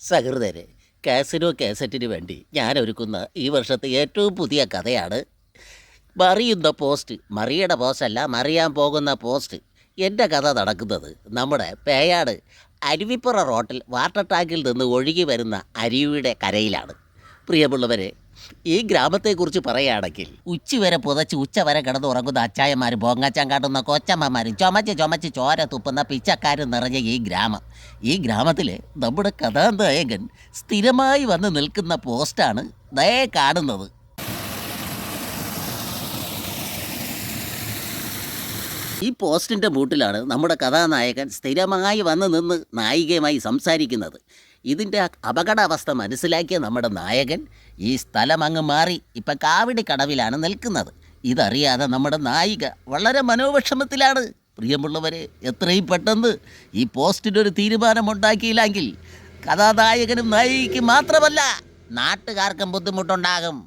സഹൃദയരെ, casino കാസറ്റിന് വേണ്ടി ഞാൻ ഒരുക്കുന്ന ഈ വർഷത്തെ ഏറ്റവും പുതിയ കഥയാണ് മറിയുന്ന പോസ്റ്റ്. മറിയുടെ പോസ്റ്റല്ല, മറിയാൻ പോകുന്ന പോസ്റ്റ്. എൻ്റെ കഥ നടക്കുന്നത് നമ്മുടെ പേയാട് അരുവിപ്പുറ റോട്ടിൽ വാട്ടർ ടാങ്കിൽ നിന്ന് ഒഴുകി വരുന്ന അരുവിയുടെ കരയിലാണ്. പ്രിയമുള്ളവരെ, ഈ ഗ്രാമത്തെക്കുറിച്ച് പറയുകയാണെങ്കിൽ ഉച്ചവരെ പുതച്ച് ഉച്ചവരെ കിടന്ന് ഉറങ്ങുന്ന അച്ചായന്മാരും പൊങ്ങാച്ചാൻ കാട്ടുന്ന കൊച്ചമ്മമാരും ചുമച്ച് ചോര തുപ്പുന്ന പിച്ചക്കാരും നിറഞ്ഞ ഈ ഗ്രാമത്തിൽ നമ്മുടെ കഥാനായകൻ സ്ഥിരമായി വന്ന് നിൽക്കുന്ന പോസ്റ്റാണ് ദേ കാണുന്നത്. ഈ പോസ്റ്റിൻ്റെ മൂട്ടിലാണ് നമ്മുടെ കഥാനായകൻ സ്ഥിരമായി വന്ന് നിന്ന് നായികയുമായി സംസാരിക്കുന്നത്. ഇതിൻ്റെ അപകടാവസ്ഥ മനസ്സിലാക്കിയ നമ്മുടെ നായകൻ ഈ സ്ഥലം അങ്ങ് മാറി ഇപ്പം കാവടി കടവിലാണ് നിൽക്കുന്നത്. ഇതറിയാതെ നമ്മുടെ നായിക വളരെ മനോവിഷമത്തിലാണ്. പ്രിയമുള്ളവരെ, എത്രയും പെട്ടെന്ന് ഈ പോസ്റ്റിനൊരു തീരുമാനമുണ്ടാക്കിയില്ലെങ്കിൽ കഥാനായകനും നായികയ്ക്കും മാത്രമല്ല നാട്ടുകാർക്കും ബുദ്ധിമുട്ടുണ്ടാകും.